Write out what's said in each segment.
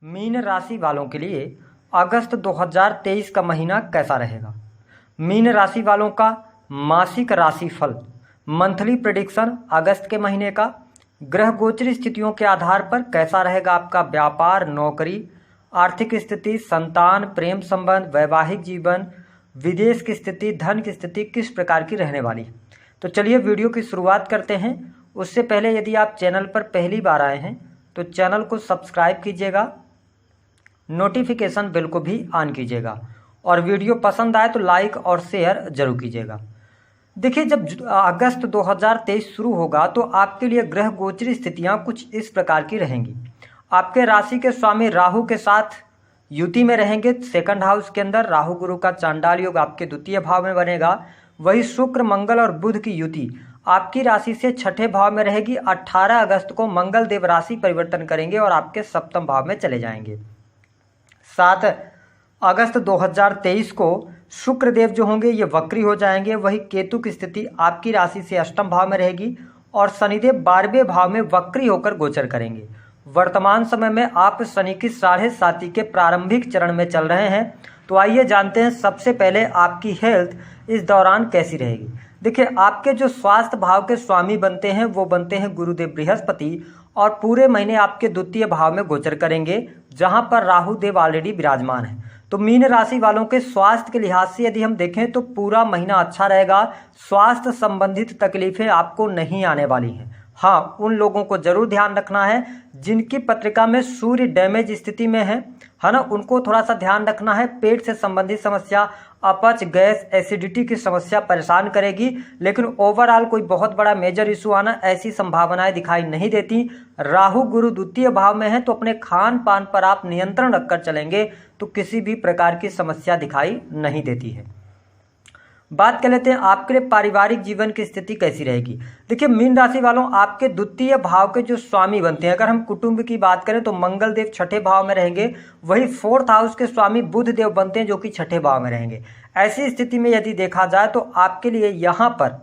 Mean राशि वालों के लिए अगस्त 2023 का महीना कैसा रहेगा। मीन राशि वालों का मासिक राशिफल मंथली प्रेडिक्शन अगस्त के महीने का ग्रह गोचरी स्थितियों के आधार पर कैसा रहेगा आपका व्यापार, नौकरी, आर्थिक स्थिति, संतान, प्रेम संबंध, वैवाहिक जीवन, विदेश की स्थिति, धन की स्थिति किस प्रकार की रहने वाली। तो चलिए वीडियो की शुरुआत करते हैं। उससे पहले यदि आप चैनल पर पहली बार आए हैं तो चैनल को सब्सक्राइब कीजिएगा, नोटिफिकेशन बेल को भी ऑन कीजिएगा और वीडियो पसंद आए तो लाइक और शेयर जरूर कीजिएगा। देखिए, जब अगस्त 2023 शुरू होगा तो आपके लिए ग्रह गोचरी स्थितियां कुछ इस प्रकार की रहेंगी। आपके राशि के स्वामी राहु के साथ युति में रहेंगे। सेकंड हाउस के अंदर राहु गुरु का चांडाल योग आपके द्वितीय भाव में बनेगा। वही शुक्र, मंगल और बुध की युति आपकी राशि से छठे भाव में रहेगी। 18 अगस्त को मंगल देव राशि परिवर्तन करेंगे और आपके सप्तम भाव में चले जाएंगे। 7 अगस्त 2023 को शुक्र देव जो होंगे ये वक्री हो जाएंगे। वही केतु की स्थिति आपकी राशि से अष्टम भाव में रहेगी और शनिदेव 12वें भाव में वक्री होकर गोचर करेंगे। वर्तमान समय में आप शनि की 7.5 के प्रारंभिक चरण में चल रहे हैं। तो आइए जानते हैं सबसे पहले आपकी हेल्थ इस दौरान कैसी रहेगी। देखिए, आपके जो स्वास्थ्य भाव के स्वामी बनते हैं वो बनते हैं गुरुदेव बृहस्पति और पूरे महीने आपके द्वितीय भाव में गोचर करेंगे, जहां पर राहु देव ऑलरेडी विराजमान है। तो मीन राशि वालों के स्वास्थ्य के लिहाज से यदि हम देखें तो पूरा महीना अच्छा रहेगा। स्वास्थ्य संबंधित तकलीफें आपको नहीं आने वाली हैं। हाँ, उन लोगों को जरूर ध्यान रखना है जिनकी पत्रिका में सूर्य डैमेज स्थिति में है ना, उनको थोड़ा सा ध्यान रखना है। पेट से संबंधित समस्या, अपच, गैस, एसिडिटी की समस्या परेशान करेगी, लेकिन ओवरऑल कोई बहुत बड़ा मेजर इशू आना ऐसी संभावनाएं दिखाई नहीं देती। राहु गुरु द्वितीय भाव में है तो अपने खान पान पर आप नियंत्रण रखकर चलेंगे तो किसी भी प्रकार की समस्या दिखाई नहीं देती है। बात कर लेते हैं आपके लिए पारिवारिक जीवन की स्थिति कैसी रहेगी। देखिए, मीन राशि वालों, आपके द्वितीय भाव के जो स्वामी बनते हैं, अगर हम कुटुंब की बात करें तो मंगल देव छठे भाव में रहेंगे। वही 4th हाउस के स्वामी बुध देव बनते हैं जो कि छठे भाव में रहेंगे। ऐसी स्थिति में यदि देखा जाए तो आपके लिए यहाँ पर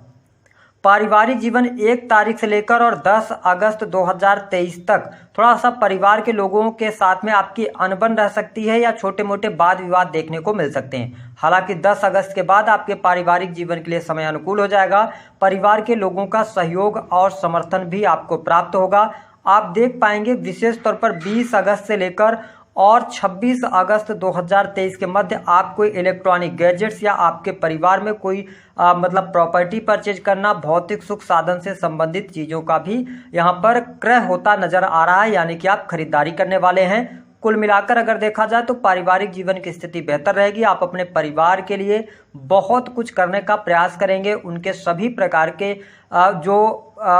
पारिवारिक जीवन 1 तारीख से लेकर और 10 अगस्त 2023 तक थोड़ा सा परिवार के लोगों के साथ में आपकी अनबन रह सकती है या छोटे मोटे वाद विवाद देखने को मिल सकते हैं। हालांकि 10 अगस्त के बाद आपके पारिवारिक जीवन के लिए समय अनुकूल हो जाएगा। परिवार के लोगों का सहयोग और समर्थन भी आपको प्राप्त होगा। आप देख पाएंगे विशेष तौर पर 20 अगस्त से लेकर और 26 अगस्त 2023 के मध्य आप कोई इलेक्ट्रॉनिक गैजेट्स या आपके परिवार में कोई मतलब प्रॉपर्टी परचेज करना, भौतिक सुख साधन से संबंधित चीज़ों का भी यहाँ पर क्रय होता नजर आ रहा है, यानी कि आप खरीदारी करने वाले हैं। कुल मिलाकर अगर देखा जाए तो पारिवारिक जीवन की स्थिति बेहतर रहेगी। आप अपने परिवार के लिए बहुत कुछ करने का प्रयास करेंगे। उनके सभी प्रकार के जो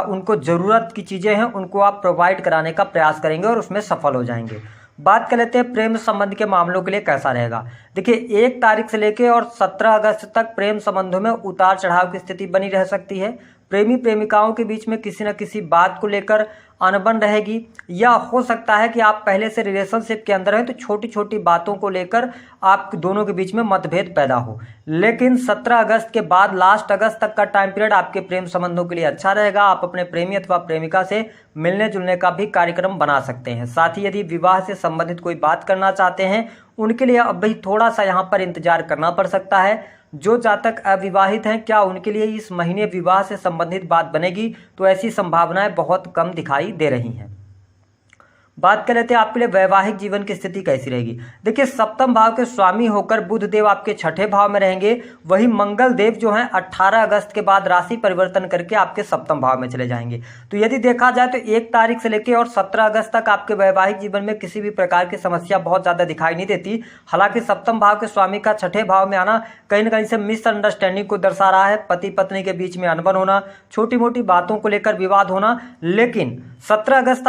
उनको ज़रूरत की चीज़ें हैं उनको आप प्रोवाइड कराने का प्रयास करेंगे और उसमें सफल हो जाएंगे। बात कर लेते हैं प्रेम संबंध के मामलों के लिए कैसा रहेगा। देखिए, 1 तारीख से लेकर और 17 अगस्त तक प्रेम संबंधों में उतार चढ़ाव की स्थिति बनी रह सकती है। प्रेमी प्रेमिकाओं के बीच में किसी न किसी बात को लेकर अनबन रहेगी, या हो सकता है कि आप पहले से रिलेशनशिप के अंदर हैं तो छोटी छोटी बातों को लेकर आप दोनों के बीच में मतभेद पैदा हो। लेकिन 17 अगस्त के बाद लास्ट अगस्त तक का टाइम पीरियड आपके प्रेम संबंधों के लिए अच्छा रहेगा। आप अपने प्रेमी अथवा प्रेमिका से मिलने जुलने का भी कार्यक्रम बना सकते हैं। साथ ही यदि विवाह से संबंधित कोई बात करना चाहते हैं उनके लिए अब भी थोड़ा सा यहाँ पर इंतजार करना पड़ सकता है। जो जातक अविवाहित हैं, क्या उनके लिए इस महीने विवाह से संबंधित बात बनेगी? तो ऐसी संभावनाएं बहुत कम दिखाई दे रही हैं। बात कर लेते हैं आपके लिए वैवाहिक जीवन की स्थिति कैसी रहेगी। देखिए, सप्तम भाव के स्वामी होकर बुध देव आपके छठे भाव में रहेंगे। वही मंगल देव जो हैं 18 अगस्त के बाद राशि परिवर्तन करके आपके सप्तम भाव में चले जाएंगे। तो यदि देखा जाए तो 1 तारीख से लेकर और 17 अगस्त तक आपके वैवाहिक जीवन में किसी भी प्रकार की समस्या बहुत ज्यादा दिखाई नहीं देती। हालांकि सप्तम भाव के स्वामी का छठे भाव में आना कहीं ना कहीं से मिसअंडरस्टैंडिंग को दर्शा रहा है। पति पत्नी के बीच में अनबन होना, छोटी मोटी बातों को लेकर विवाद होना। लेकिन 17 अगस्त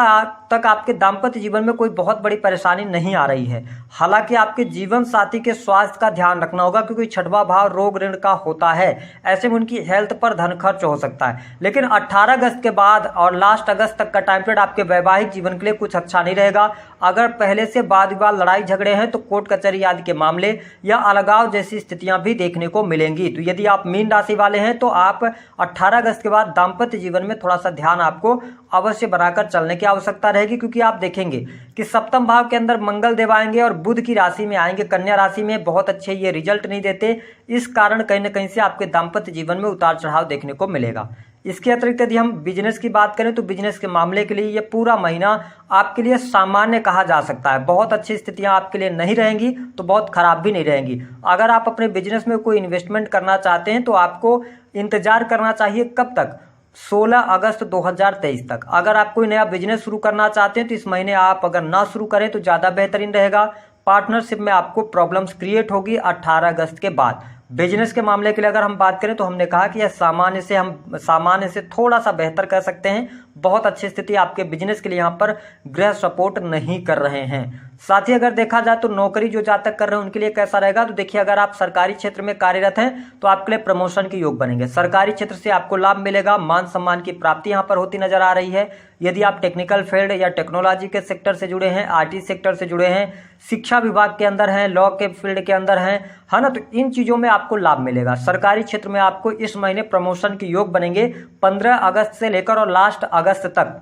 तक आपके दाम्पत्य जीवन में कोई बहुत बड़ी परेशानी नहीं आ रही है। हालांकि आपके जीवन साथी के स्वास्थ्य का ध्यान रखना होगा, क्योंकि छठवां भाव रोग ऋण का होता है। ऐसे में उनकी हेल्थ पर धन खर्च हो सकता है। लेकिन 18 अगस्त के बाद और लास्ट अगस्त तक का टाइम पीरियड आपके वैवाहिक जीवन के लिए कुछ अच्छा नहीं रहेगा। अगर पहले से वाद विवाद, लड़ाई झगड़े हैं तो कोर्ट कचहरी आदि के मामले या अलगाव जैसी स्थितियां भी देखने को मिलेंगी। तो यदि आप मीन राशि वाले हैं तो आप 18 अगस्त के बाद दाम्पत्य जीवन में थोड़ा सा ध्यान आपको अवश्य बनाकर चलने की आवश्यकता रहेगी, क्योंकि आप देखेंगे कि सप्तम भाव के अंदर मंगल देव आएंगे और बुध की राशि में आएंगे, कन्या राशि में, बहुत अच्छे ये रिजल्ट नहीं देते। इस कारण कहीं ना कहीं से आपके दाम्पत्य जीवन में उतार चढ़ाव देखने को मिलेगा। इसके अतिरिक्त यदि हम बिजनेस की बात करें तो बिजनेस के मामले के लिए ये पूरा महीना आपके लिए सामान्य कहा जा सकता है। बहुत अच्छी स्थितियां आपके लिए नहीं रहेंगी तो बहुत खराब भी नहीं रहेंगी। अगर आप अपने बिजनेस में कोई इन्वेस्टमेंट करना चाहते हैं तो आपको इंतजार करना चाहिए कब तक, 16 अगस्त 2023 तक। अगर आप कोई नया बिजनेस शुरू करना चाहते हैं तो इस महीने आप अगर ना शुरू करें तो ज़्यादा बेहतरीन रहेगा। पार्टनरशिप में आपको प्रॉब्लम्स क्रिएट होगी 18 अगस्त के बाद। बिजनेस के मामले के लिए अगर हम बात करें तो हमने कहा कि यह सामान्य से थोड़ा सा बेहतर कह सकते हैं। बहुत अच्छी स्थिति आपके बिजनेस के लिए यहाँ पर ग्रह सपोर्ट नहीं कर रहे हैं। साथ ही अगर देखा जाए तो नौकरी जो जातक कर रहे हैं उनके लिए कैसा रहेगा, तो देखिए अगर आप सरकारी क्षेत्र में कार्यरत हैं तो आपके लिए प्रमोशन के योग बनेंगे। सरकारी क्षेत्र से आपको लाभ मिलेगा, मान सम्मान की प्राप्ति यहाँ पर होती नजर आ रही है। यदि आप टेक्निकल फील्ड या टेक्नोलॉजी के सेक्टर से जुड़े हैं, आईटी सेक्टर से जुड़े हैं, शिक्षा विभाग के अंदर हैं, लॉ के फील्ड के अंदर हैं, है ना, तो इन चीज़ों में आपको लाभ मिलेगा। सरकारी क्षेत्र में आपको इस महीने प्रमोशन के योग बनेंगे। 15 अगस्त से लेकर और लास्ट अगस्त तक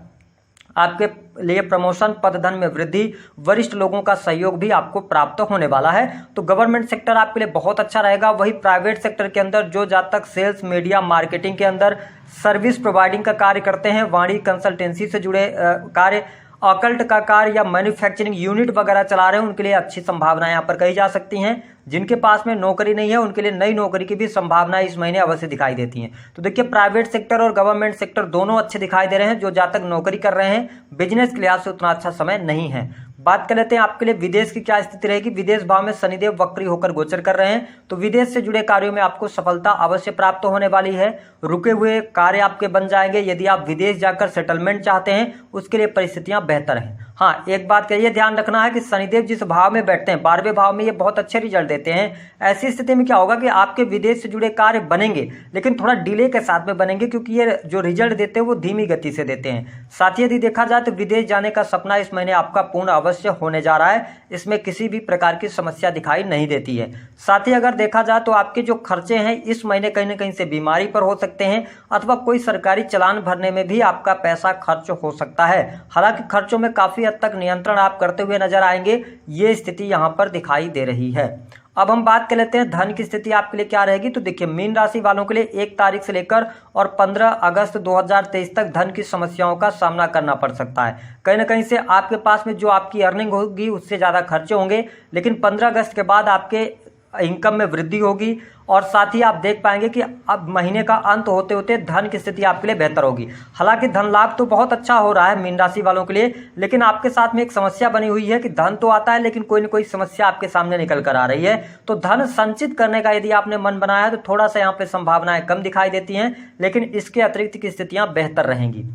आपके लिए प्रमोशन, पद धन में वृद्धि, वरिष्ठ लोगों का सहयोग भी आपको प्राप्त होने वाला है। तो गवर्नमेंट सेक्टर आपके लिए बहुत अच्छा रहेगा। वही प्राइवेट सेक्टर के अंदर जो जातक सेल्स, मीडिया, मार्केटिंग के अंदर सर्विस प्रोवाइडिंग का कार्य करते हैं, वाणी कंसल्टेंसी से जुड़े कार्य, ऑकल्ट का कार्य या मैन्युफैक्चरिंग यूनिट वगैरह चला रहे हैं, उनके लिए अच्छी संभावनाएं यहाँ पर कही जा सकती हैं। जिनके पास में नौकरी नहीं है उनके लिए नई नौकरी की भी संभावनाएं इस महीने अवश्य दिखाई देती हैं। तो देखिए प्राइवेट सेक्टर और गवर्नमेंट सेक्टर दोनों अच्छे दिखाई दे रहे हैं। जो जातक नौकरी कर रहे हैं, बिजनेस के लिहाज से उतना अच्छा समय नहीं है। बात कर लेते हैं आपके लिए विदेश की क्या स्थिति रहेगी। विदेश भाव में शनिदेव वक्री होकर गोचर कर रहे हैं, तो विदेश से जुड़े कार्यों में आपको सफलता अवश्य प्राप्त होने वाली है। रुके हुए कार्य आपके बन जाएंगे। यदि आप विदेश जाकर सेटलमेंट चाहते हैं उसके लिए परिस्थितियां बेहतर हैं। हाँ, एक बात का ये ध्यान रखना है कि शनिदेव जिस भाव में बैठते हैं, 12वें भाव में, ये बहुत अच्छे रिजल्ट देते हैं। ऐसी स्थिति में क्या होगा कि आपके विदेश से जुड़े कार्य बनेंगे लेकिन थोड़ा डिले के साथ में बनेंगे, क्योंकि ये जो रिजल्ट देते हैं वो धीमी गति से देते हैं। साथ ही यदि देखा जाए तो विदेश जाने का सपना इस महीने आपका पूर्ण अवश्य होने जा रहा है। इसमें किसी भी प्रकार की समस्या दिखाई नहीं देती है। साथ ही अगर देखा जाए तो आपके जो खर्चे हैं इस महीने कहीं ना कहीं से बीमारी पर हो सकते हैं अथवा कोई सरकारी चालान भरने में भी आपका पैसा खर्च हो सकता है। हालांकि खर्चों में काफी हद तक नियंत्रण आप करते हुए नजर आएंगे, ये स्थिति यहाँ पर दिखाई दे रही है। अब हम बात कर लेते हैं धन की स्थिति आपके लिए क्या रहेगी। तो देखिए मीन राशि वालों के लिए 1 तारीख से लेकर और 15 अगस्त 2023 तक धन की समस्याओं का सामना करना पड़ सकता है। कहीं ना कहीं से आपके पास में जो आपकी अर्निंग होगी उससे ज़्यादा खर्चे होंगे, लेकिन 15 अगस्त के बाद आपके इनकम में वृद्धि होगी और साथ ही आप देख पाएंगे कि अब महीने का अंत होते होते धन की स्थिति आपके लिए बेहतर होगी। हालांकि धन लाभ तो बहुत अच्छा हो रहा है मीन राशि वालों के लिए, लेकिन आपके साथ में एक समस्या बनी हुई है कि धन तो आता है लेकिन कोई न कोई समस्या आपके सामने निकल कर आ रही है। तो धन संचित करने का यदि आपने मन बनाया है तो थोड़ा सा यहाँ पे संभावनाएं कम दिखाई देती हैं, लेकिन इसके अतिरिक्त की स्थितियां बेहतर रहेंगी।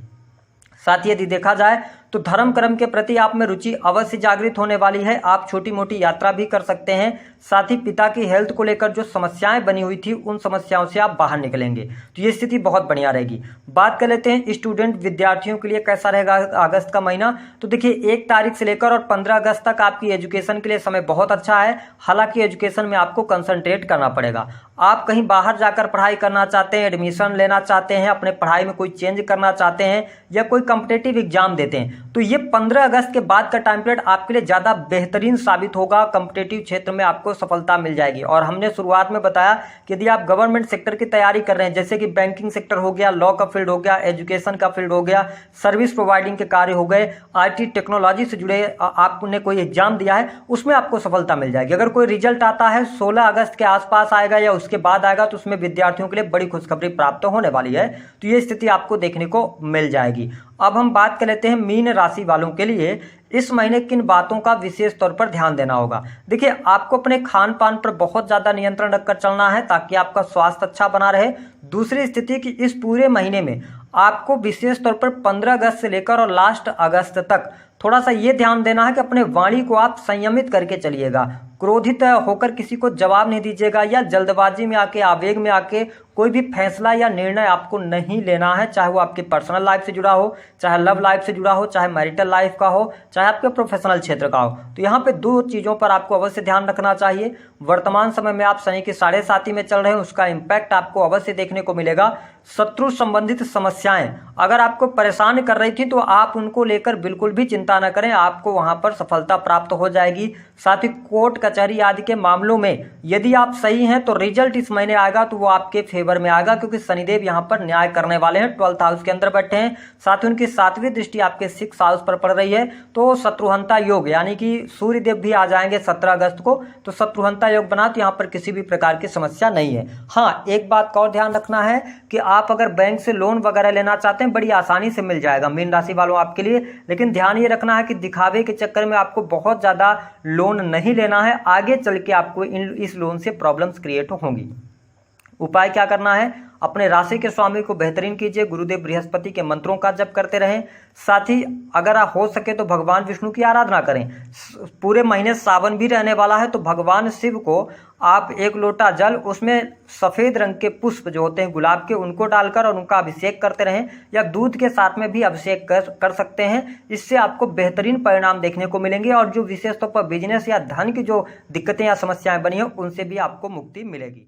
साथ ही यदि देखा जाए तो धर्म कर्म के प्रति आप में रुचि अवश्य जागृत होने वाली है। आप छोटी मोटी यात्रा भी कर सकते हैं। साथ ही पिता की हेल्थ को लेकर जो समस्याएं बनी हुई थी उन समस्याओं से आप बाहर निकलेंगे, तो ये स्थिति बहुत बढ़िया रहेगी। बात कर लेते हैं स्टूडेंट विद्यार्थियों के लिए कैसा रहेगा अगस्त का महीना। तो देखिए 1 तारीख से लेकर और 15 अगस्त तक आपकी एजुकेशन के लिए समय बहुत अच्छा है। हालांकि एजुकेशन में आपको कंसंट्रेट करना पड़ेगा। आप कहीं बाहर जाकर पढ़ाई करना चाहते हैं, एडमिशन लेना चाहते हैं, अपने पढ़ाई में कोई चेंज करना चाहते हैं या कोई कॉम्पिटिटिव एग्जाम देते हैं, तो ये 15 अगस्त के बाद का टाइम पीरियड आपके लिए ज़्यादा बेहतरीन साबित होगा। कॉम्पिटिटिव क्षेत्र में आपको सफलता मिल जाएगी। और हमने शुरुआत में बताया कि यदि आप गवर्नमेंट सेक्टर की तैयारी कर रहे हैं, जैसे कि बैंकिंग सेक्टर हो गया, लॉ का फील्ड हो गया, एजुकेशन का फील्ड हो गया, सर्विस प्रोवाइडिंग के कार्य हो गए, आईटी टेक्नोलॉजी से जुड़े आपने कोई एग्जाम दिया है, उसमें आपको सफलता मिल जाएगी। अगर कोई रिजल्ट आता है 16 अगस्त के आसपास आएगा या उसके बाद आएगा तो उसमें विद्यार्थियों के लिए बड़ी खुशखबरी प्राप्त होने वाली है। तो ये स्थिति आपको देखने को मिल जाएगी। अब हम बात कर लेते हैं मीन राशि वालों के लिए इस महीने किन बातों का विशेष तौर पर ध्यान देना होगा। देखिए आपको अपने खान पान पर बहुत ज़्यादा नियंत्रण रखकर चलना है ताकि आपका स्वास्थ्य अच्छा बना रहे। दूसरी स्थिति कि इस पूरे महीने में आपको विशेष तौर पर 15 अगस्त से लेकर और लास्ट अगस्त तक थोड़ा सा ये ध्यान देना है कि अपने वाणी को आप संयमित करके चलिएगा। क्रोधित होकर किसी को जवाब नहीं दीजिएगा या जल्दबाजी में आके, आवेग में आके कोई भी फैसला या निर्णय आपको नहीं लेना है, चाहे वो आपकी पर्सनल लाइफ से जुड़ा हो, चाहे लव लाइफ से जुड़ा हो, चाहे मैरिटल लाइफ का हो, चाहे आपके प्रोफेशनल क्षेत्र का हो। तो यहाँ पे दो चीज़ों पर आपको अवश्य ध्यान रखना चाहिए। वर्तमान समय में आप शनि की 7.5 में चल रहे हैं, उसका इम्पैक्ट आपको अवश्य देखने को मिलेगा। शत्रु संबंधित समस्याएं अगर आपको परेशान कर रही थी तो आप उनको लेकर बिल्कुल भी चिंता न करें, आपको वहां पर सफलता प्राप्त हो जाएगी। साथ ही कोर्ट कचहरी आदि के मामलों में यदि आप सही हैं तो रिजल्ट इस महीने आएगा तो वो आपके फेवर में आएगा, क्योंकि शनिदेव यहाँ पर न्याय करने वाले हैं, 12th हाउस के अंदर बैठे हैं। साथ ही उनकी 7वीं दृष्टि आपके 6th हाउस पर पड़ रही है, तो शत्रुहंता योग यानी कि सूर्यदेव भी आ जाएंगे 17 अगस्त को, तो शत्रुहंता योग बना, तो यहाँ पर किसी भी प्रकार की समस्या नहीं है। हाँ, एक बात का और ध्यान रखना है कि आप अगर बैंक से लोन वगैरह लेना चाहते हैं बड़ी आसानी से मिल जाएगा मीन राशि वालों आपके लिए, लेकिन ध्यान ये रखना है कि दिखावे के चक्कर में आपको बहुत ज़्यादा लोन नहीं लेना है, आगे चल के आपको इस लोन से प्रॉब्लम्स क्रिएट होंगी। उपाय क्या करना है, अपने राशि के स्वामी को बेहतरीन कीजिए, गुरुदेव बृहस्पति के मंत्रों का जप करते रहें। साथ ही अगर आप हो सके तो भगवान विष्णु की आराधना करें। पूरे महीने सावन भी रहने वाला है, तो भगवान शिव को आप 1 लोटा जल, उसमें सफ़ेद रंग के पुष्प जो होते हैं गुलाब के, उनको डालकर और उनका अभिषेक करते रहें, या दूध के साथ में भी अभिषेक कर सकते हैं। इससे आपको बेहतरीन परिणाम देखने को मिलेंगे, और जो विशेष तौर पर बिजनेस या धन की जो दिक्कतें या समस्याएं बनी हैं उनसे भी आपको मुक्ति मिलेगी।